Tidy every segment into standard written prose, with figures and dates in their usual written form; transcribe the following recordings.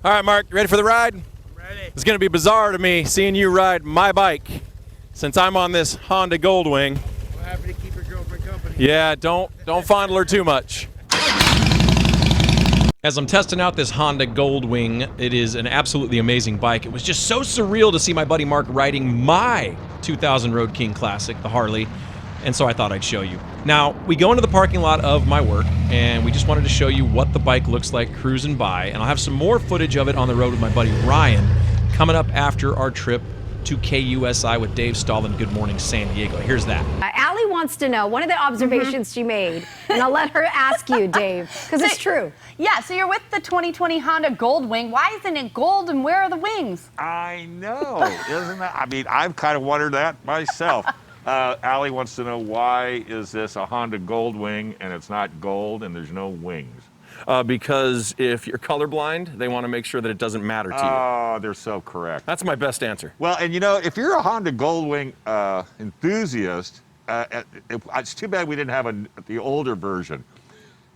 All right, Mark, you ready for the ride? I'm ready. It's going to be bizarre to me seeing you ride my bike since I'm on this Honda Goldwing. We're happy to keep your girlfriend company. Yeah, don't fondle her too much. As I'm testing out this Honda Goldwing, it is an absolutely amazing bike. It was just so surreal to see my buddy Mark riding my 2000 Road King Classic, the Harley, and so I thought I'd show you. Now, we go into the parking lot of my work, and we just wanted to show you what the bike looks like cruising by, and I'll have some more footage of it on the road with my buddy Ryan coming up after our trip to KUSI with Dave Stahl in Good Morning San Diego. Here's that. Allie wants to know one of the observations she made, and I'll let her ask you, Dave, because it's true. Yeah, so you're with the 2020 Honda Goldwing. Why isn't it gold, and where are the wings? I know, isn't that? I mean, I've kind of wondered that myself. Allie wants to know, why is this a Honda Goldwing and it's not gold and there's no wings? Because if you're colorblind, they want to make sure that it doesn't matter to you. Oh, they're so correct. That's my best answer. Well, and you know, if you're a Honda Goldwing enthusiast, it's too bad we didn't have the older version.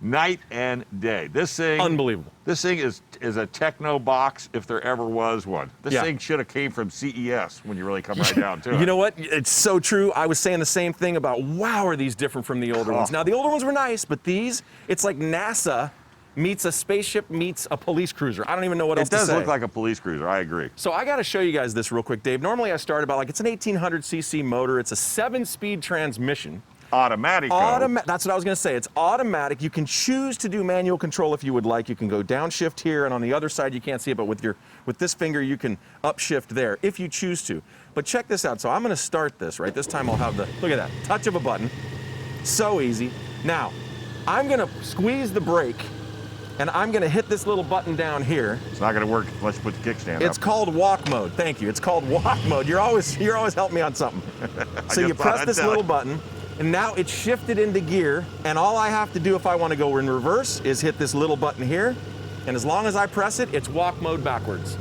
Night and day. This thing, unbelievable. This thing is a techno box if there ever was one. This thing should have came from CES when you really come right down to it. You know what? It's so true. I was saying the same thing about, wow, are these different from the older ones? Now, the older ones were nice, but these, it's like NASA meets a spaceship meets a police cruiser. I don't even know what else to say. It does look like a police cruiser, I agree. So I got to show you guys this real quick, Dave. Normally I start about, it's an 1800cc motor. It's a 7-speed transmission. Automatic. That's what I was going to say. It's automatic. You can choose to do manual control if you would like. You can go downshift here, and on the other side you can't see it, but with this finger you can upshift there if you choose to. But check this out. So I'm going to start this, right? This time I'll have look at that, touch of a button. So easy. Now, I'm going to squeeze the brake, and I'm going to hit this little button down here. It's not going to work unless you put the kickstand up. It's called walk mode. Thank you. It's called walk mode. You're always helping me on something. So you press this little button, and now it's shifted into gear, and all I have to do if I want to go in reverse is hit this little button here, and as long as I press it, it's walk mode backwards.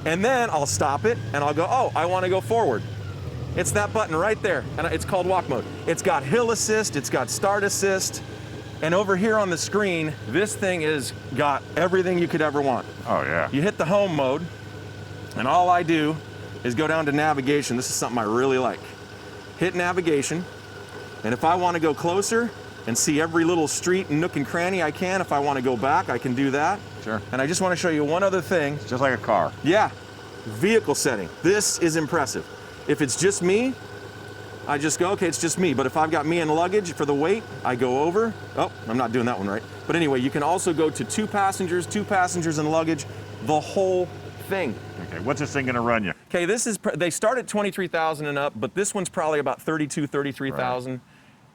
And then I'll stop it, and I'll go, oh, I want to go forward. It's that button right there, and it's called walk mode. It's got hill assist, it's got start assist, and over here on the screen, this thing has got everything you could ever want. Oh, yeah. You hit the home mode, and all I do is go down to navigation. This is something I really like. Hit navigation, and if I want to go closer and see every little street and nook and cranny I can, if I want to go back, I can do that. Sure. And I just want to show you one other thing. It's just like a car. Yeah, vehicle setting. This is impressive. If it's just me, I just go, okay, it's just me. But if I've got me and luggage for the weight, I go over. Oh, I'm not doing that one right. But anyway, you can also go to two passengers and luggage, the whole thing. Okay, what's this thing going to run you? Okay, they start at 23,000 and up, but this one's probably about 32, 33,000. Right.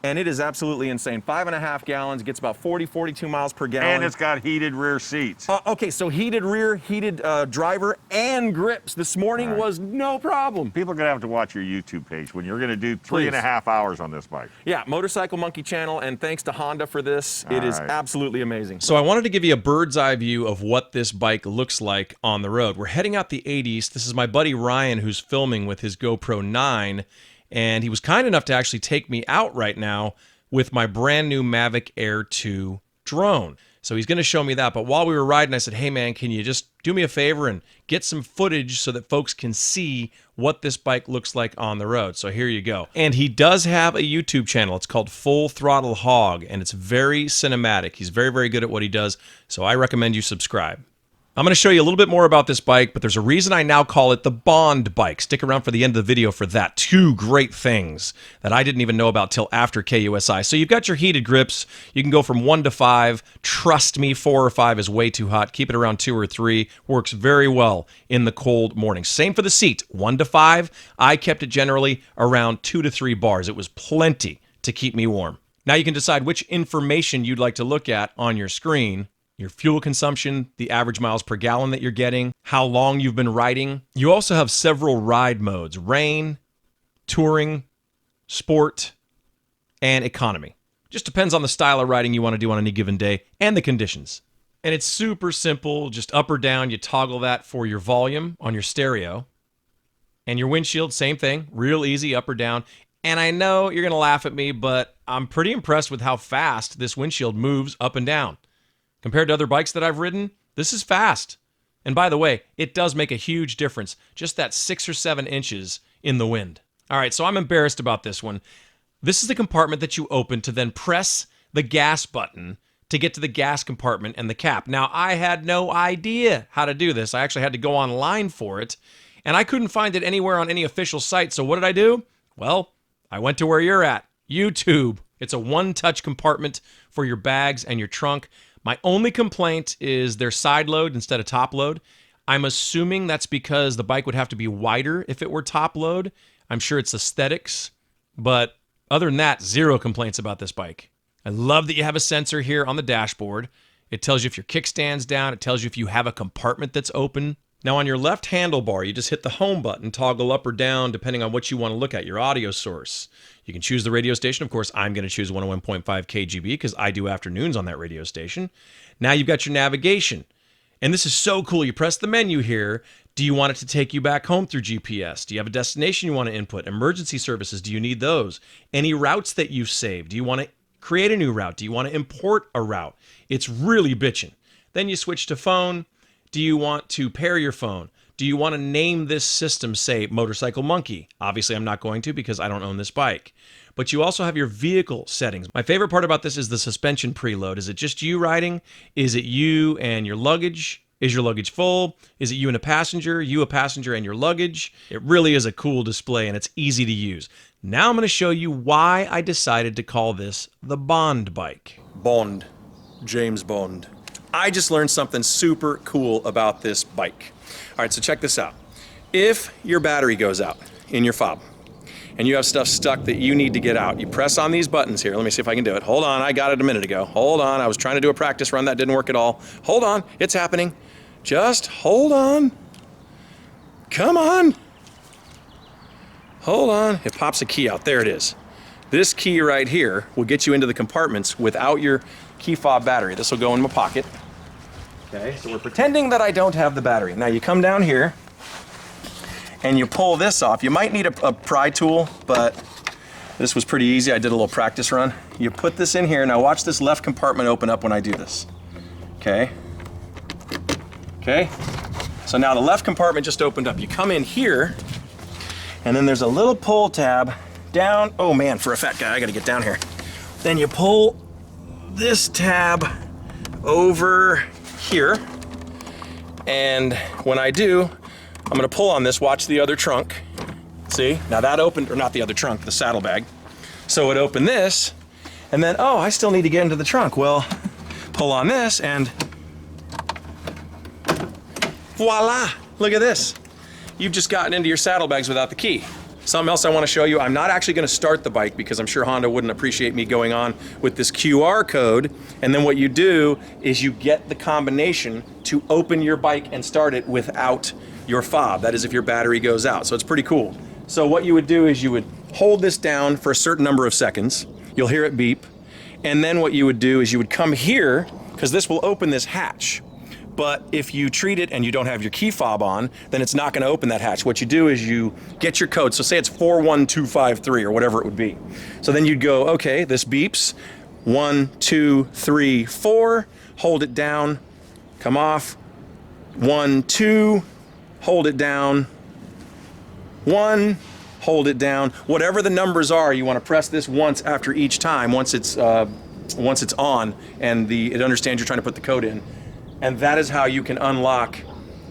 And it is absolutely insane. 5.5 gallons, gets about 40, 42 miles per gallon. And it's got heated rear seats. Okay, so heated rear, heated driver, and grips. This morning was no problem. People are going to have to watch your YouTube page when you're going to do 3.5 hours on this bike. Yeah, Motorcycle Monkey channel, and thanks to Honda for this. It is absolutely amazing. So I wanted to give you a bird's eye view of what this bike looks like on the road. We're heading out the 80s. This is my buddy Ryan who's filming with his GoPro 9. And he was kind enough to actually take me out right now with my brand new Mavic Air 2 drone. So he's going to show me that. But while we were riding, I said, hey, man, can you just do me a favor and get some footage so that folks can see what this bike looks like on the road? So here you go. And he does have a YouTube channel. It's called Full Throttle Hog, and it's very cinematic. He's very, very good at what he does. So I recommend you subscribe. I'm going to show you a little bit more about this bike, but there's a reason I now call it the Bond bike. Stick around for the end of the video for that. Two great things that I didn't even know about till after KUSI. So you've got your heated grips. You can go from 1 to 5. Trust me, 4 or 5 is way too hot. Keep it around 2 or 3. Works very well in the cold mornings. Same for the seat. 1 to 5. I kept it generally around 2 to 3 bars. It was plenty to keep me warm. Now you can decide which information you'd like to look at on your screen. Your fuel consumption, the average miles per gallon that you're getting, how long you've been riding. You also have several ride modes: rain, touring, sport, and economy. Just depends on the style of riding you want to do on any given day and the conditions. And it's super simple, just up or down. You toggle that for your volume on your stereo. And your windshield, same thing, real easy, up or down. And I know you're going to laugh at me, but I'm pretty impressed with how fast this windshield moves up and down. Compared to other bikes that I've ridden, this is fast. And by the way, it does make a huge difference, just that 6 or 7 inches in the wind. All right, so I'm embarrassed about this one. This is the compartment that you open to then press the gas button to get to the gas compartment and the cap. Now, I had no idea how to do this. I actually had to go online for it, and I couldn't find it anywhere on any official site. So what did I do? Well, I went to where you're at, YouTube. It's a one-touch compartment for your bags and your trunk. My only complaint is their side load instead of top load. I'm assuming that's because the bike would have to be wider if it were top load. I'm sure it's aesthetics, but other than that, zero complaints about this bike. I love that you have a sensor here on the dashboard. It tells you if your kickstand's down. It tells you if you have a compartment that's open. Now on your left handlebar, you just hit the home button, toggle up or down depending on what you want to look at, your audio source. You can choose the radio station. Of course, I'm going to choose 101.5 KGB because I do afternoons on that radio station. Now you've got your navigation. And this is so cool. You press the menu here. Do you want it to take you back home through GPS? Do you have a destination you want to input? Emergency services, do you need those? Any routes that you've saved? Do you want to create a new route? Do you want to import a route? It's really bitchin'. Then you switch to phone. Do you want to pair your phone? Do you want to name this system, say, Motorcycle Monkey? Obviously, I'm not going to because I don't own this bike. But you also have your vehicle settings. My favorite part about this is the suspension preload. Is it just you riding? Is it you and your luggage? Is your luggage full? Is it you and a passenger? You a passenger and your luggage? It really is a cool display and it's easy to use. Now I'm going to show you why I decided to call this the Bond bike. Bond. James Bond. I just learned something super cool about this bike. All right, so check this out. If your battery goes out in your fob and you have stuff stuck that you need to get out, you press on these buttons here. Let me see if I can do it. Hold on, I got it a minute ago. Hold on, I was trying to do a practice run. That didn't work at all. Hold on, it's happening. Just hold on. Come on. Hold on, it pops a key out. There it is. This key right here will get you into the compartments without your key fob battery. This will go in my pocket. Okay, so we're pretending that I don't have the battery. Now you come down here and you pull this off. You might need a pry tool, but this was pretty easy. I did a little practice run. You put this in here. Now watch this left compartment open up when I do this. Okay. Okay. So now the left compartment just opened up. You come in here and then there's a little pull tab down. Oh man, for a fat guy, I gotta get down here. Then you pull this tab over here, and when I do, I'm gonna pull on this. Watch the other trunk. See, now that opened, or not the other trunk, the saddlebag. So it opened this, and then, oh, I still need to get into the trunk. Well, pull on this, and voila, look at this. You've just gotten into your saddlebags without the key. Something else I want to show you, I'm not actually going to start the bike because I'm sure Honda wouldn't appreciate me going on with this QR code. And then what you do is you get the combination to open your bike and start it without your fob. That is if your battery goes out. So it's pretty cool. So what you would do is you would hold this down for a certain number of seconds. You'll hear it beep. And then what you would do is you would come here because this will open this hatch. But if you treat it and you don't have your key fob on, then it's not going to open that hatch. What you do is you get your code. So say it's 41253 or whatever it would be. So then you'd go, okay, this beeps. 1, 2, 3, 4. Hold it down. Come off. 1, 2. Hold it down. 1. Hold it down. Whatever the numbers are, you want to press this once after each time. Once it's on and it understands you're trying to put the code in. And that is how you can unlock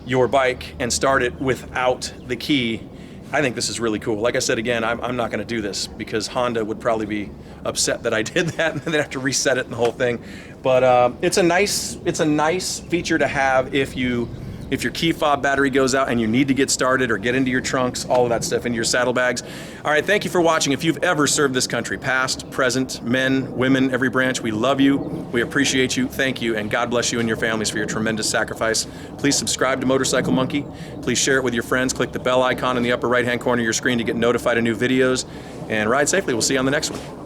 your bike and start it without the key. I think this is really cool. Like I said, again, I'm not going to do this because Honda would probably be upset that I did that and they'd have to reset it and the whole thing. But it's a nice feature to have if your key fob battery goes out and you need to get started or get into your trunks, all of that stuff into your saddlebags. All right, thank you for watching. If you've ever served this country, past, present, men, women, every branch, we love you. We appreciate you. Thank you, and God bless you and your families for your tremendous sacrifice. Please subscribe to Motorcycle Monkey. Please share it with your friends. Click the bell icon in the upper right-hand corner of your screen to get notified of new videos. And ride safely. We'll see you on the next one.